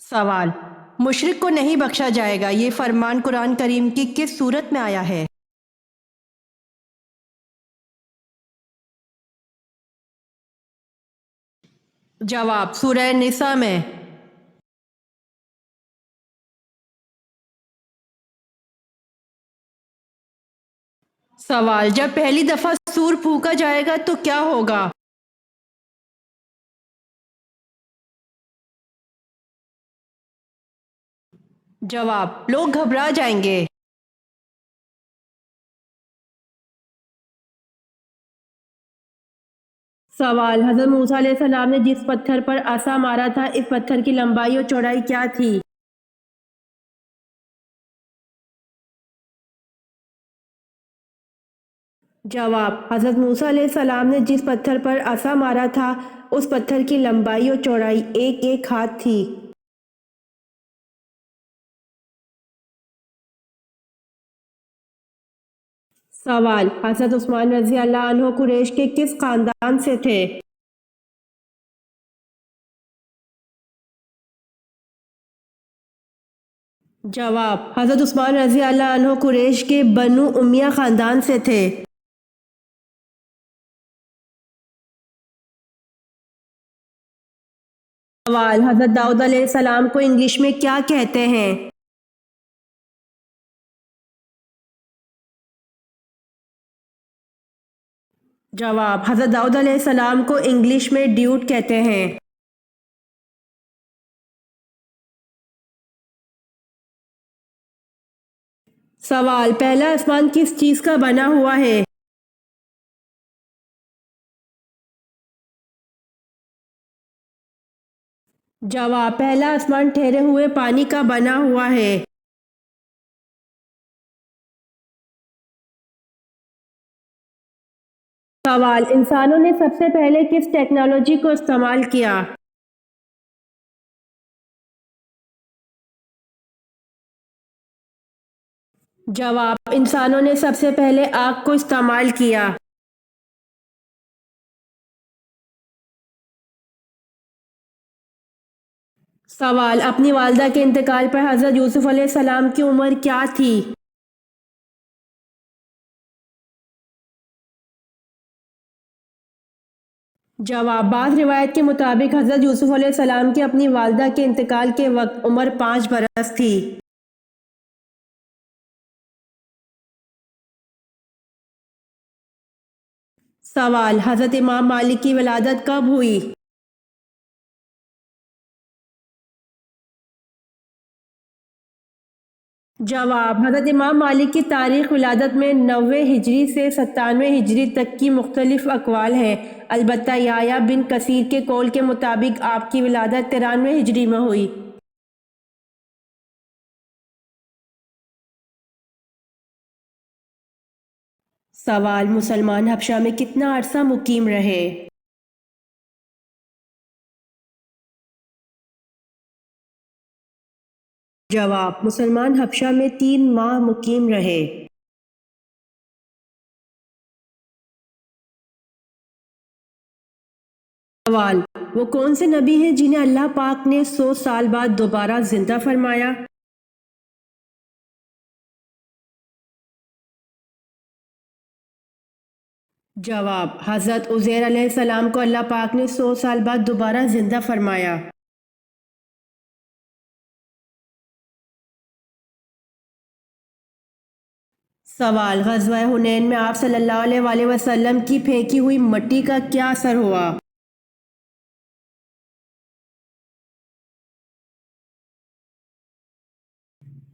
سوال: مشرک کو نہیں بخشا جائے گا، یہ فرمان قرآن کریم کی کس صورت میں آیا ہے؟ جواب: سورہ نساء میں۔ سوال: جب پہلی دفعہ سور پھونکا جائے گا تو کیا ہوگا؟ جواب: لوگ گھبرا جائیں گے۔ سوال: حضرت موسیٰ علیہ السلام نے جس پتھر پر عصا مارا تھا، اس پتھر کی لمبائی اور چوڑائی کیا تھی؟ جواب: حضرت موسیٰ علیہ السلام نے جس پتھر پر عصا مارا تھا اس پتھر کی لمبائی اور چوڑائی ایک ہاتھ تھی۔ سوال: حضرت عثمان رضی اللہ عنہ قریش کے کس خاندان سے تھے؟ جواب: حضرت عثمان رضی اللہ عنہ قریش کے بنو امیہ خاندان سے تھے۔ سوال: حضرت داؤد علیہ السلام کو انگلش میں کیا کہتے ہیں؟ جواب: حضرت داؤد علیہ السلام کو انگلش میں ڈیوڈ کہتے ہیں۔ سوال: پہلا آسمان کس چیز کا بنا ہوا ہے؟ جواب: پہلا آسمان ٹھہرے ہوئے پانی کا بنا ہوا ہے۔ سوال: انسانوں نے سب سے پہلے کس ٹیکنالوجی کو استعمال کیا؟ جواب: انسانوں نے سب سے پہلے آگ کو استعمال کیا۔ سوال: اپنی والدہ کے انتقال پر حضرت یوسف علیہ السلام کی عمر کیا تھی؟ جواب: بعض روایت کے مطابق حضرت یوسف علیہ السلام کی اپنی والدہ کے انتقال کے وقت عمر 5 برس تھی۔ سوال: حضرت امام مالک کی ولادت کب ہوئی؟ جواب: حضرت امام مالک کی تاریخ ولادت میں 90 ہجری سے 97 ہجری تک کی مختلف اقوال ہیں، البتہ یحییٰ بن کثیر کے قول کے مطابق آپ کی ولادت 93 ہجری میں ہوئی۔ سوال: مسلمان حبشہ میں کتنا عرصہ مقیم رہے؟ جواب: مسلمان حبشہ میں 3 ماہ مقیم رہے۔ سوال: وہ کون سے نبی ہیں جنہیں اللہ پاک نے 100 سال بعد دوبارہ زندہ فرمایا؟ جواب: حضرت عزیر علیہ السلام کو اللہ پاک نے 100 سال بعد دوبارہ زندہ فرمایا۔ سوال: غزوہ حنین میں آپ صلی اللہ علیہ وآلہ وسلم کی پھینکی ہوئی مٹی کا کیا اثر ہوا؟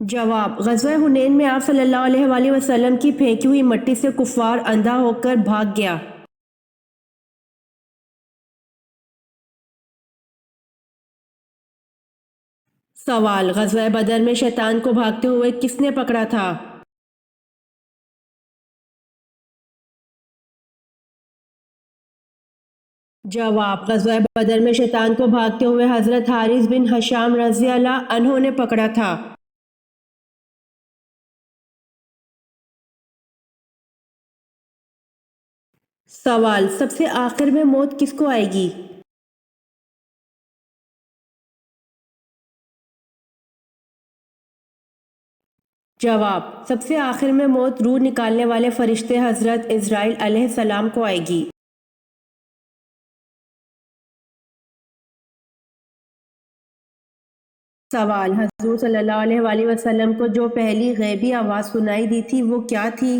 جواب: غزوہ حنین میں آپ صلی اللہ علیہ وآلہ وسلم کی پھینکی ہوئی مٹی سے کفار اندھا ہو کر بھاگ گیا۔ سوال: غزوہ بدر میں شیطان کو بھاگتے ہوئے کس نے پکڑا تھا؟ جواب: غزوہ بدر میں شیطان کو بھاگتے ہوئے حضرت حارث بن ہشام رضی اللہ عنہ نے پکڑا تھا۔ سوال: سب سے آخر میں موت کس کو آئے گی؟ جواب: سب سے آخر میں موت روح نکالنے والے فرشتے حضرت اسرائیل علیہ السلام کو آئے گی۔ سوال: حضور صلی اللہ علیہ وآلہ وسلم کو جو پہلی غیبی آواز سنائی دی تھی وہ کیا تھی؟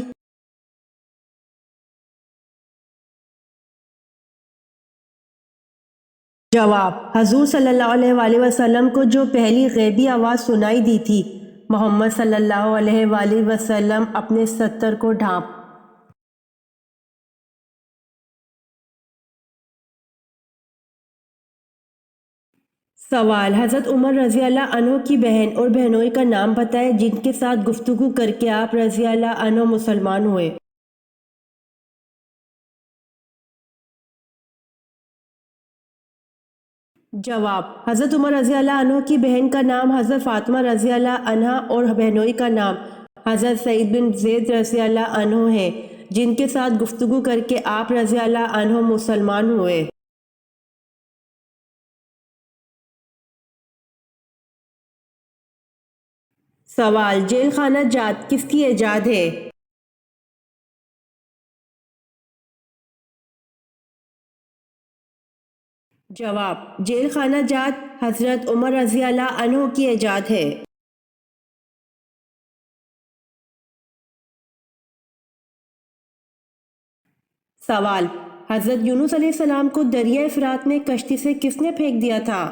جواب: حضور صلی اللہ علیہ وآلہ وسلم کو جو پہلی غیبی آواز سنائی دی تھی، محمد صلی اللہ علیہ وآلہ وسلم اپنے ستر کو ڈھانپ۔ سوال: حضرت عمر رضی اللہ عنہ کی بہن اور بہنوئی کا نام بتائیں جن کے ساتھ گفتگو کر کے آپ رضی اللہ عنہ مسلمان ہوئے۔ جواب: حضرت عمر رضی اللہ عنہ کی بہن کا نام حضرت فاطمہ رضی اللہ عنہا اور بہنوئی کا نام حضرت سعید بن زید رضی اللہ عنہ ہے جن کے ساتھ گفتگو کر کے آپ رضی اللہ عنہ مسلمان ہوئے۔ سوال: جیل خانہ جات کس کی ایجاد ہے؟ جواب: جیل خانہ جات حضرت عمر رضی اللہ عنہ کی ایجاد ہے۔ سوال: حضرت یونس علیہ السلام کو دریائے فرات میں کشتی سے کس نے پھینک دیا تھا؟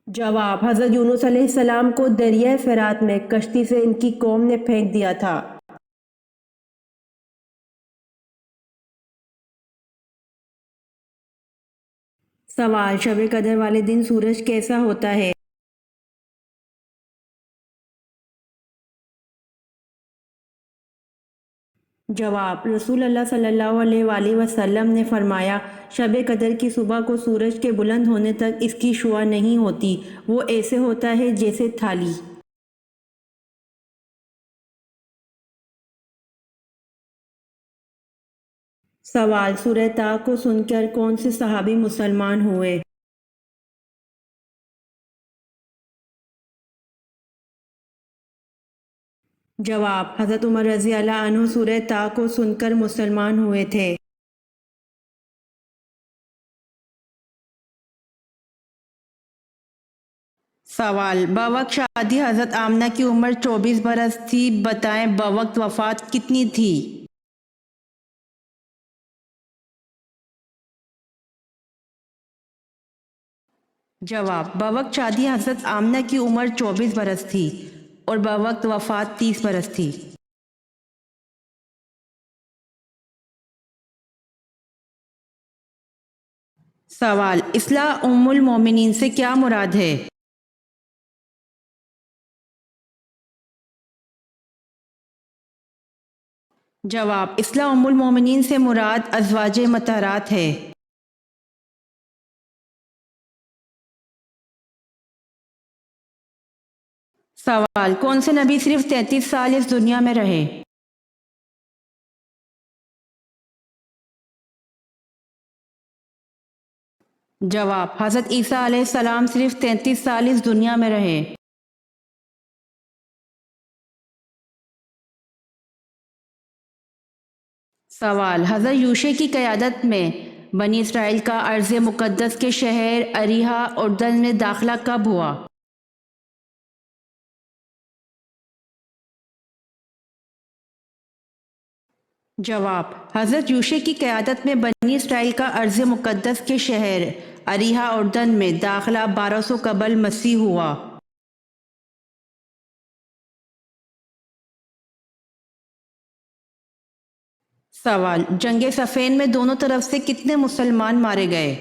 جواب: حضرت یونس علیہ السلام کو دریائے فرات میں کشتی سے ان کی قوم نے پھینک دیا تھا۔ سوال: شب قدر والے دن سورج کیسا ہوتا ہے؟ جواب: رسول اللہ صلی اللہ علیہ وآلہ وسلم نے فرمایا، شب قدر کی صبح کو سورج کے بلند ہونے تک اس کی شعاع نہیں ہوتی، وہ ایسے ہوتا ہے جیسے تھالی۔ سوال: سورہ طٰ کو سن کر کون سے صحابی مسلمان ہوئے؟ جواب: حضرت عمر رضی اللہ عنہ سورہ طٰ کو سن کر مسلمان ہوئے تھے۔ سوال: بوقت شادی حضرت آمنہ کی عمر 24 برس تھی، بتائیں بوقت وفات کتنی تھی؟ جواب: بوقت شادی حضرت آمنہ کی عمر 24 برس تھی اور بوقت وفات 30 برس تھی۔ سوال: اصلاح ام المومنین سے کیا مراد ہے؟ جواب: اصلاح ام المومنین سے مراد ازواج مطہرات ہے۔ سوال: کون سے نبی صرف 33 سال اس دنیا میں رہے؟ جواب: حضرت عیسیٰ علیہ السلام صرف 33 سال اس دنیا میں رہے۔ سوال: حضرت یوشع کی قیادت میں بنی اسرائیل کا ارض مقدس کے شہر اریحا اردن میں داخلہ کب ہوا؟ جواب: حضرت یوشع کی قیادت میں بنی اسرائیل کا ارض مقدس کے شہر اریحا اردن میں داخلہ 1200 قبل مسیح ہوا۔ سوال: جنگ صفین میں دونوں طرف سے کتنے مسلمان مارے گئے؟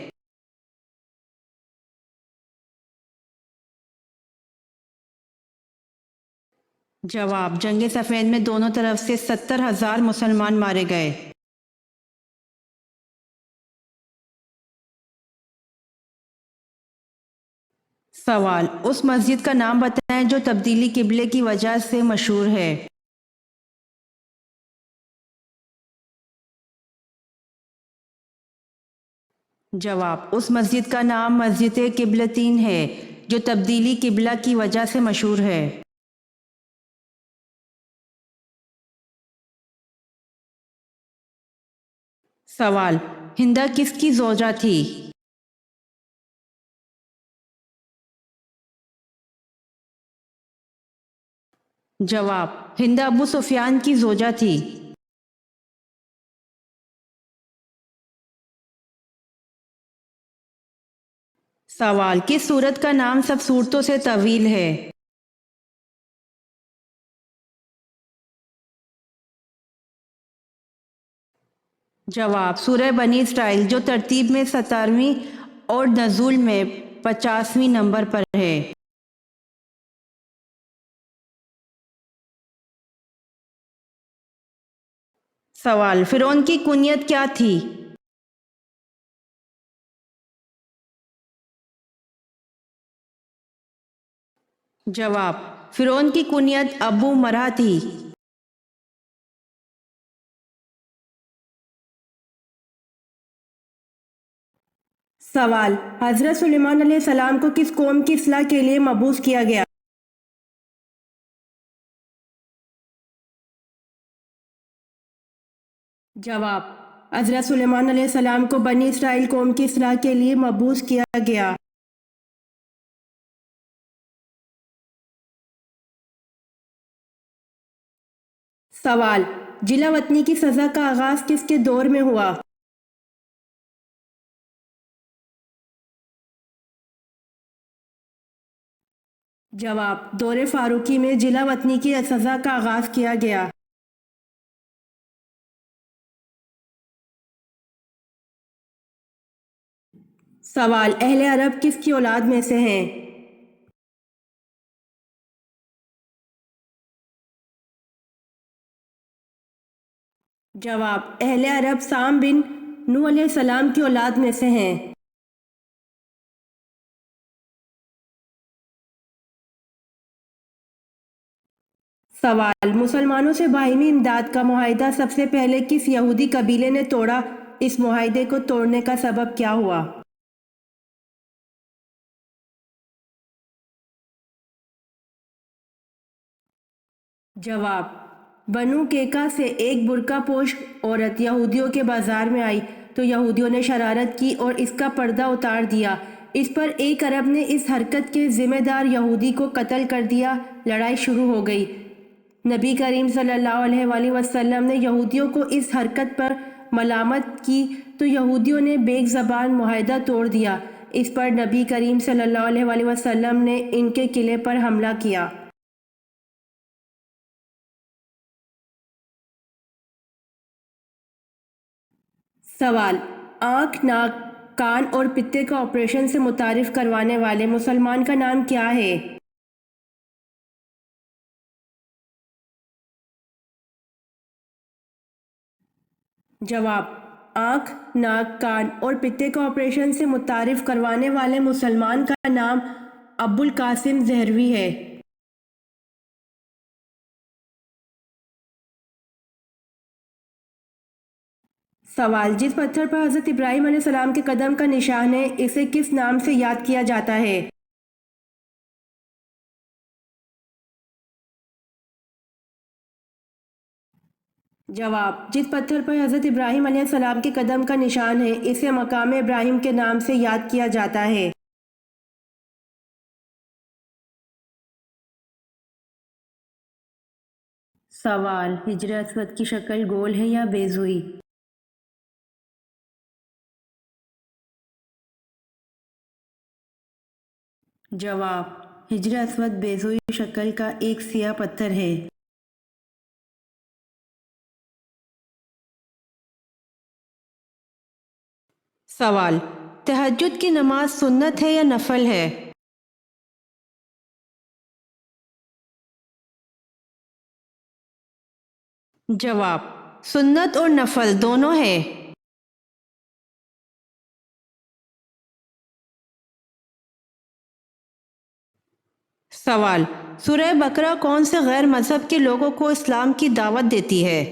جواب: جنگ صفین میں دونوں طرف سے 70,000 مسلمان مارے گئے۔ سوال: اس مسجد کا نام بتائیں جو تبدیلی قبلے کی وجہ سے مشہور ہے۔ جواب، اس مسجد کا نام مسجد قبلتین ہے جو تبدیلی قبلہ کی وجہ سے مشہور ہے۔ سوال، ہندہ کس کی زوجہ تھی؟ جواب، ہند ابو سفیان کی زوجہ تھی۔ سوال، کس سورت کا نام سب سورتوں سے طویل ہے؟ جواب، سورہ بنی اسرائیل جو ترتیب میں 17ویں اور نزول میں 50ویں نمبر پر ہے۔ سوال، فرعون کی کنیت کیا تھی؟ جواب، فرعون کی کنیت ابو مرہ تھی۔ سوال، حضرت سلیمان علیہ السلام کو کس قوم کی اصلاح کے لیے مبعوث کیا گیا؟ جواب، حضرت سلیمان علیہ السلام کو بنی اسرائیل قوم کی اصلاح کے لیے مبعوث کیا گیا۔ سوال، جلا وطنی کی سزا کا آغاز کس کے دور میں ہوا؟ جواب، دور فاروقی میں جلا وطنی کی سزا کا آغاز کیا گیا۔ سوال، اہل عرب کس کی اولاد میں سے ہیں؟ جواب، اہل عرب سام بن نوح علیہ السلام کی اولاد میں سے ہیں۔ سوال، مسلمانوں سے باہمی امداد کا معاہدہ سب سے پہلے کس یہودی قبیلے نے توڑا؟ اس معاہدے کو توڑنے کا سبب کیا ہوا؟ جواب، بنو کیکا سے ایک برقع پوش عورت یہودیوں کے بازار میں آئی تو یہودیوں نے شرارت کی اور اس کا پردہ اتار دیا۔ اس پر ایک عرب نے اس حرکت کے ذمہ دار یہودی کو قتل کر دیا۔ لڑائی شروع ہو گئی۔ نبی کریم صلی اللہ علیہ وآلہ وسلم نے یہودیوں کو اس حرکت پر ملامت کی تو یہودیوں نے بیک زبان معاہدہ توڑ دیا۔ اس پر نبی کریم صلی اللہ علیہ وآلہ وسلم نے ان کے قلعے پر حملہ کیا۔ سوال، آنکھ، ناک، کان اور پتے کا آپریشن سے متعارف کروانے والے مسلمان کا نام کیا ہے؟ جواب، آنکھ، ناک، کان اور پتے کا آپریشن سے متعارف کروانے والے مسلمان کا نام ابو القاسم زہروی ہے۔ سوال، جس پتھر پر حضرت ابراہیم علیہ السلام کے قدم کا نشان ہے اسے کس نام سے یاد کیا جاتا ہے؟ جواب، جس پتھر پر حضرت ابراہیم علیہ السلام کے قدم کا نشان ہے اسے مقام ابراہیم کے نام سے یاد کیا جاتا ہے۔ سوال، حجر اسود کی شکل گول ہے یا بیضوئی؟ جواب، حجر اسود بیضوئی شکل کا ایک سیاہ پتھر ہے۔ سوال، تہجد کی نماز سنت ہے یا نفل ہے؟ جواب، سنت اور نفل دونوں ہے۔ سوال، سورہ بقرہ کون سے غیر مذہب کے لوگوں کو اسلام کی دعوت دیتی ہے؟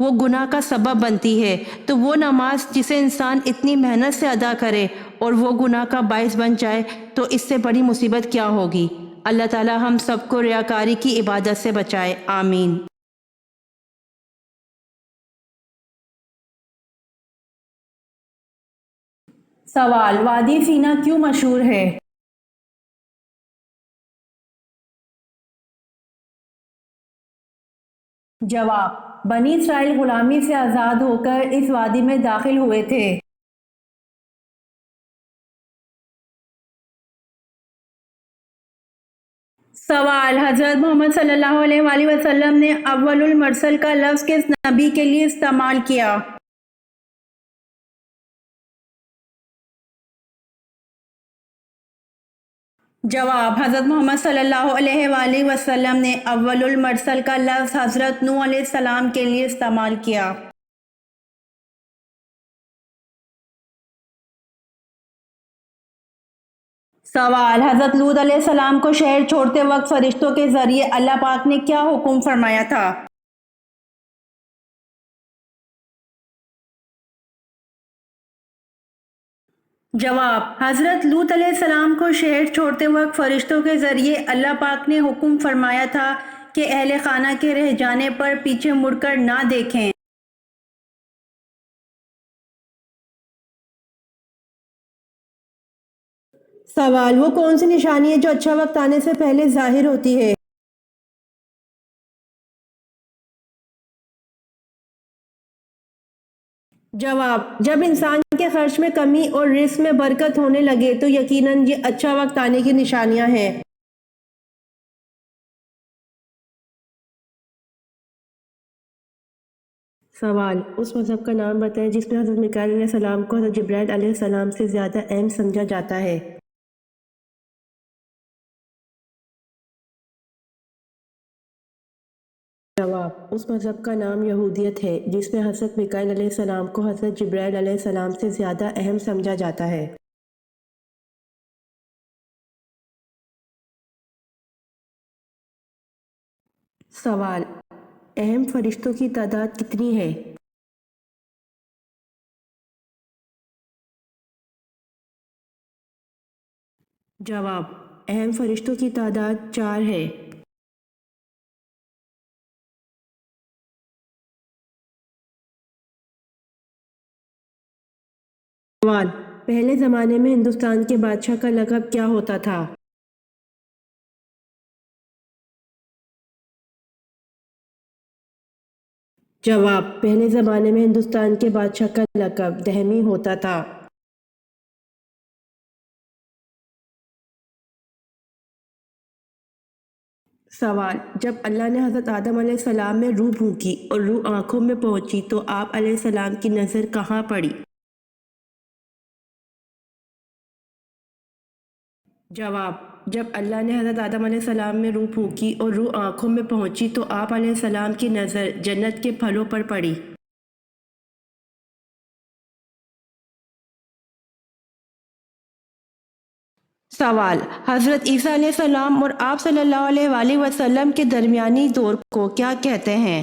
وہ گناہ کا سبب بنتی ہے، تو وہ نماز جسے انسان اتنی محنت سے ادا کرے اور وہ گناہ کا باعث بن جائے تو اس سے بڑی مصیبت کیا ہوگی۔ اللہ تعالی ہم سب کو ریاکاری کی عبادت سے بچائے، آمین۔ سوال: وادی سینا کیوں مشہور ہے؟ جواب: بنی اسرائیل غلامی سے آزاد ہو کر اس وادی میں داخل ہوئے تھے۔ سوال: حضرت محمد صلی اللہ علیہ وآلہ وسلم نے اول المرسل کا لفظ کس نبی کے لیے استعمال کیا؟ جواب: حضرت محمد صلی اللہ علیہ وآلہ وسلم نے اول المرسل کا لفظ حضرت نوح علیہ السلام کے لیے استعمال کیا۔ سوال: حضرت لوط علیہ السلام کو شہر چھوڑتے وقت فرشتوں کے ذریعے اللہ پاک نے کیا حکم فرمایا تھا؟ جواب: حضرت لوط علیہ السلام کو شہر چھوڑتے وقت فرشتوں کے ذریعے اللہ پاک نے حکم فرمایا تھا کہ اہل خانہ کے رہ جانے پر پیچھے مڑ کر نہ دیکھیں۔ سوال: وہ کون سی نشانی ہے جو اچھا وقت آنے سے پہلے ظاہر ہوتی ہے؟ جواب: جب انسان کے خرچ میں کمی اور رزق میں برکت ہونے لگے تو یقیناً یہ اچھا وقت آنے کی نشانیاں ہیں۔ سوال: اس مذہب کا نام بتائیں جس میں حضرت میکائیل علیہ السلام کو حضرت جبرائیل علیہ السلام سے زیادہ اہم سمجھا جاتا ہے۔ جواب: اس مذہب کا نام یہودیت ہے جس میں حضرت میکائیل علیہ السلام کو حضرت جبرائیل علیہ السلام سے زیادہ اہم سمجھا جاتا ہے۔ سوال: اہم فرشتوں کی تعداد کتنی ہے؟ جواب: اہم فرشتوں کی تعداد 4 ہے۔ سوال: پہلے زمانے میں ہندوستان کے بادشاہ کا لقب کیا ہوتا تھا؟ جواب: پہلے زمانے میں ہندوستان کے بادشاہ کا لقب دہمی ہوتا تھا۔ سوال: جب اللہ نے حضرت آدم علیہ السلام میں روح پھونکی اور روح آنکھوں میں پہنچی تو آپ علیہ السلام کی نظر کہاں پڑی؟ جواب: جب اللہ نے حضرت آدم علیہ السلام میں روح پھونکی اور روح آنکھوں میں پہنچی تو آپ علیہ السلام کی نظر جنت کے پھلوں پر پڑی۔ سوال: حضرت عیسیٰ علیہ السلام اور آپ صلی اللہ علیہ وآلہ وسلم کے درمیانی دور کو کیا کہتے ہیں؟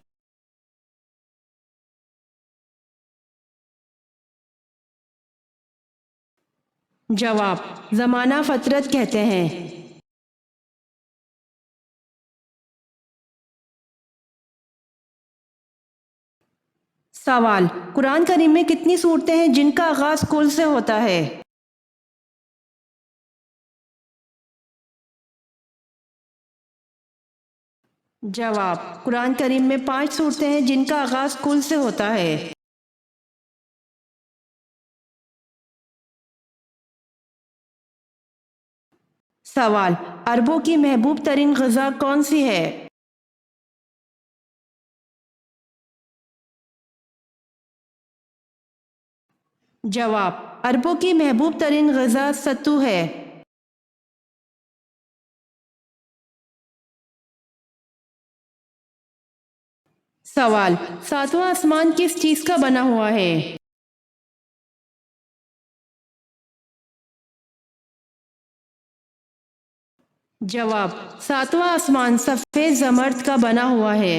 جواب: زمانہ فترت کہتے ہیں۔ سوال: قرآن کریم میں کتنی صورتیں ہیں جن کا آغاز کل سے ہوتا ہے؟ جواب: قرآن کریم میں 5 صورتیں ہیں جن کا آغاز کل سے ہوتا ہے۔ سوال: عربوں کی محبوب ترین غذا کون سی ہے؟ جواب: عربوں کی محبوب ترین غذا ستو ہے۔ سوال: 7واں آسمان کس چیز کا بنا ہوا ہے؟ جواب: 7واں آسمان سفید زمرد کا بنا ہوا ہے۔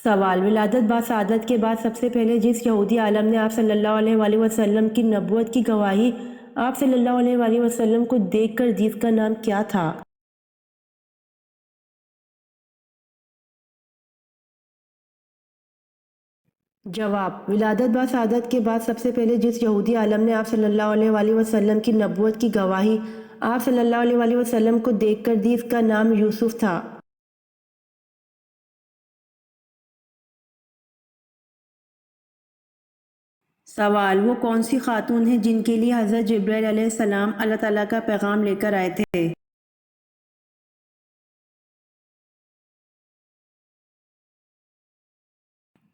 سوال: ولادت باسعادت کے بعد سب سے پہلے جس یہودی عالم نے آپ صلی اللہ علیہ وآلہ وسلم کی نبوت کی گواہی آپ صلی اللہ علیہ وآلہ وسلم کو دیکھ کر دی، اس کا نام کیا تھا؟ جواب: ولادت باسعادت کے بعد سب سے پہلے جس یہودی عالم نے آپ صلی اللہ علیہ وآلہ وسلم کی نبوت کی گواہی آپ صلی اللہ علیہ وآلہ وسلم کو دیکھ کر دی، اس کا نام یوسف تھا۔ سوال: وہ کون سی خاتون ہیں جن کے لیے حضرت جبرائیل علیہ السلام اللہ تعالیٰ کا پیغام لے کر آئے تھے؟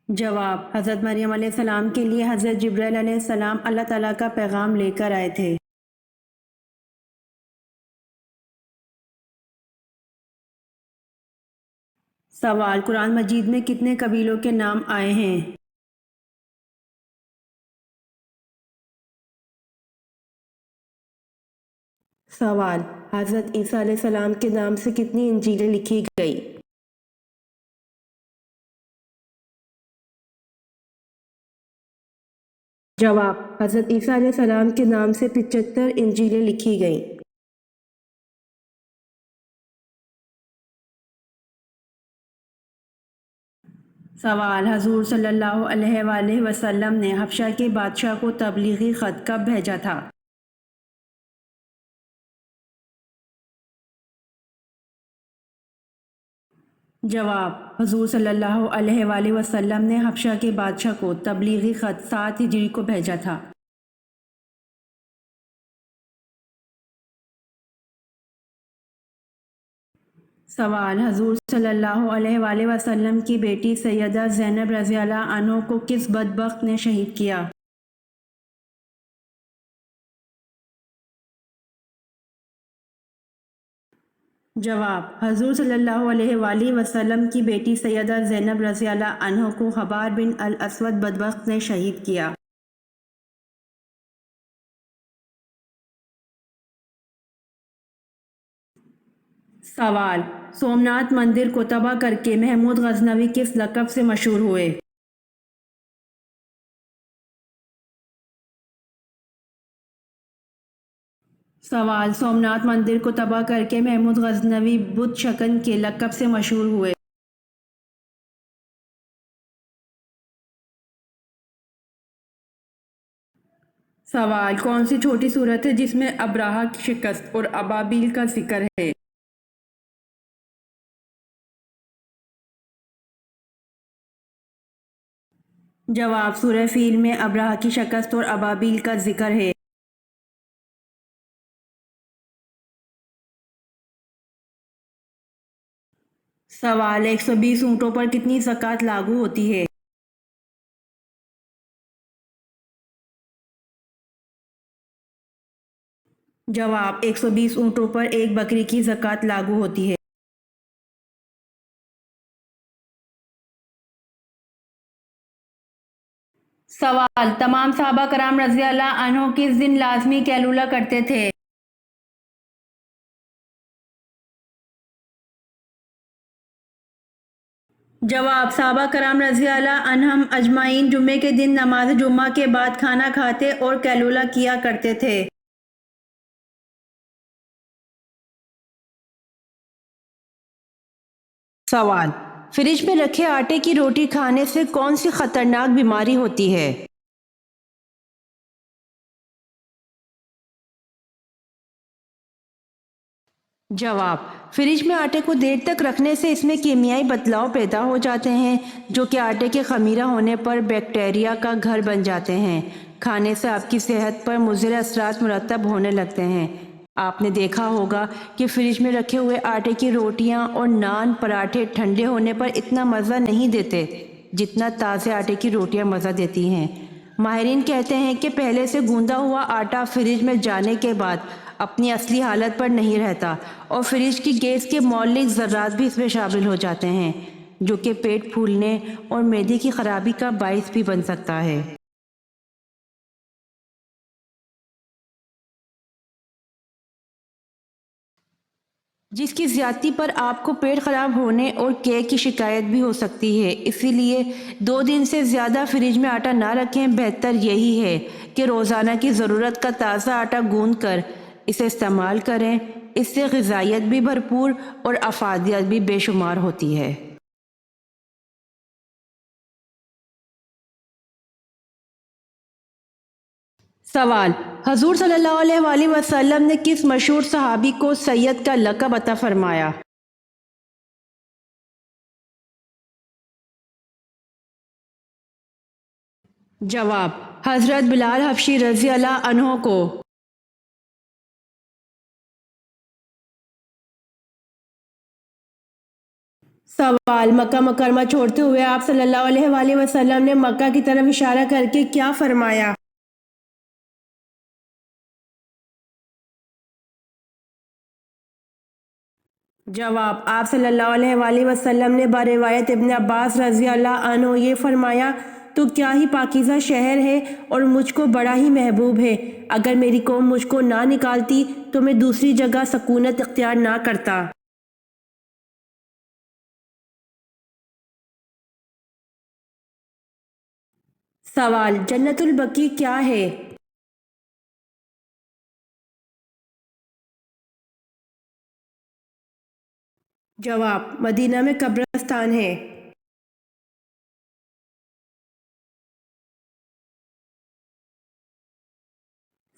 جواب: حضرت مریم علیہ السلام کے لیے حضرت جبرائیل علیہ السلام اللہ تعالیٰ کا پیغام لے کر آئے تھے۔ سوال: قرآن مجید میں کتنے قبیلوں کے نام آئے ہیں؟ سوال: حضرت عیسیٰ علیہ السلام کے نام سے کتنی انجیلیں لکھی گئی؟ جواب: حضرت عیسیٰ علیہ السلام کے نام سے 75 انجیلیں لکھی گئیں۔ سوال: حضور صلی اللہ علیہ وآلہ وسلم نے حبشہ کے بادشاہ کو تبلیغی خط کب بھیجا تھا؟ جواب: حضور صلی اللہ علیہ وآلہ وسلم نے حبشہ کے بادشاہ کو تبلیغی خط 7 ہجری کو بھیجا تھا۔ سوال: حضور صلی اللہ علیہ وآلہ وسلم کی بیٹی سیدہ زینب رضی اللہ عنہ کو کس بدبخت نے شہید کیا؟ جواب: حضور صلی اللہ علیہ وآلہ وسلم کی بیٹی سیدہ زینب رضی اللہ عنہ کو حبار بن الاسود بدبخت نے شہید کیا۔ سوال: سومناتھ مندر کو تباہ کر کے محمود غزنوی کس لقب سے مشہور ہوئے؟ سوال: سومناتھ مندر کو تباہ کر کے محمود غزنوی بت شکن کے لقب سے مشہور ہوئے۔ سوال: کون سی چھوٹی سورت ہے جس میں ابرہہ کی شکست اور ابابیل کا ذکر ہے؟ جواب: سورہ فیل میں ابرہہ کی شکست اور ابابیل کا ذکر ہے۔ سوال: 120 اونٹوں پر کتنی زکوٰۃ لاگو ہوتی ہے؟ جواب: 120 اونٹوں پر ایک بکری کی زکوٰۃ لاگو ہوتی ہے۔ سوال: تمام صحابہ کرام رضی اللہ عنہ کس دن لازمی قیلولہ کرتے تھے؟ جواب: صحابہ کرام رضی اللہ عنہم اجمعین جمعے کے دن نماز جمعہ کے بعد کھانا کھاتے اور قیلولہ کیا کرتے تھے۔ سوال: فریج میں رکھے آٹے کی روٹی کھانے سے کون سی خطرناک بیماری ہوتی ہے؟ جواب: فریج میں آٹے کو دیر تک رکھنے سے اس میں کیمیائی بدلاؤ پیدا ہو جاتے ہیں جو کہ آٹے کے خمیرہ ہونے پر بیکٹیریا کا گھر بن جاتے ہیں۔ کھانے سے آپ کی صحت پر مضر اثرات مرتب ہونے لگتے ہیں۔ آپ نے دیکھا ہوگا کہ فریج میں رکھے ہوئے آٹے کی روٹیاں اور نان پراٹھے ٹھنڈے ہونے پر اتنا مزہ نہیں دیتے جتنا تازے آٹے کی روٹیاں مزہ دیتی ہیں۔ ماہرین کہتے ہیں کہ پہلے سے گوندا ہوا آٹا فریج میں جانے کے بعد اپنی اصلی حالت پر نہیں رہتا اور فریج کی گیس کے مولک ذرات بھی اس میں شامل ہو جاتے ہیں جو کہ پیٹ پھولنے اور معدے کی خرابی کا باعث بھی بن سکتا ہے۔ جس کی زیادتی پر آپ کو پیٹ خراب ہونے اور کیک کی شکایت بھی ہو سکتی ہے، اسی لیے 2 دن سے زیادہ فریج میں آٹا نہ رکھیں۔ بہتر یہی ہے کہ روزانہ کی ضرورت کا تازہ آٹا گوندھ کر اسے استعمال کریں۔ اس سے غذائیت بھی بھرپور اور افادیت بھی بے شمار ہوتی ہے۔ سوال: حضور صلی اللہ علیہ وآلہ وسلم نے کس مشہور صحابی کو سید کا لقب عطا فرمایا؟ جواب: حضرت بلال حبشی رضی اللہ عنہ کو۔ سوال: مکہ مکرمہ چھوڑتے ہوئے آپ صلی اللہ علیہ وآلہ وسلم نے مکہ کی طرف اشارہ کر کے کیا فرمایا؟ جواب: آپ صلی اللہ علیہ وآلہ وسلم نے بروایت ابن عباس رضی اللہ عنہ یہ فرمایا: تو کیا ہی پاکیزہ شہر ہے اور مجھ کو بڑا ہی محبوب ہے۔ اگر میری قوم مجھ کو نہ نکالتی تو میں دوسری جگہ سکونت اختیار نہ کرتا۔ سوال: جنت البقیع کیا ہے؟ جواب: مدینہ میں قبرستان ہے۔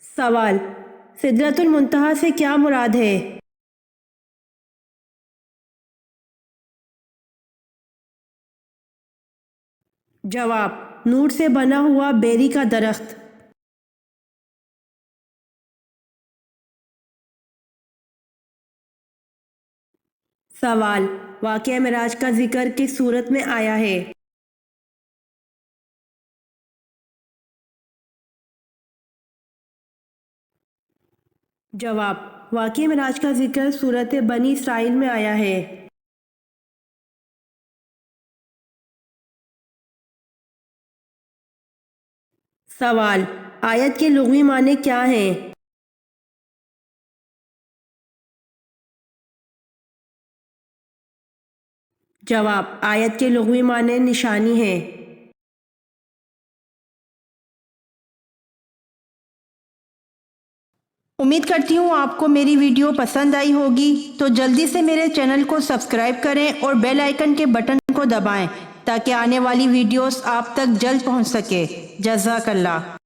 سوال: سدرۃ المنتہا سے کیا مراد ہے؟ جواب: نور سے بنا ہوا بیری کا درخت۔ سوال: واقعہ معراج کا ذکر کس صورت میں آیا ہے؟ جواب: واقعہ معراج کا ذکر سورۃ بنی اسرائیل میں آیا ہے۔ سوال: آیت کے لغوی معنی کیا ہیں؟ جواب: آیت کے لغوی معنی نشانی ہیں۔ امید کرتی ہوں آپ کو میری ویڈیو پسند آئی ہوگی، تو جلدی سے میرے چینل کو سبسکرائب کریں اور بیل آئیکن کے بٹن کو دبائیں تاکہ آنے والی ویڈیوز آپ تک جلد پہنچ سکے۔ جزاک اللہ۔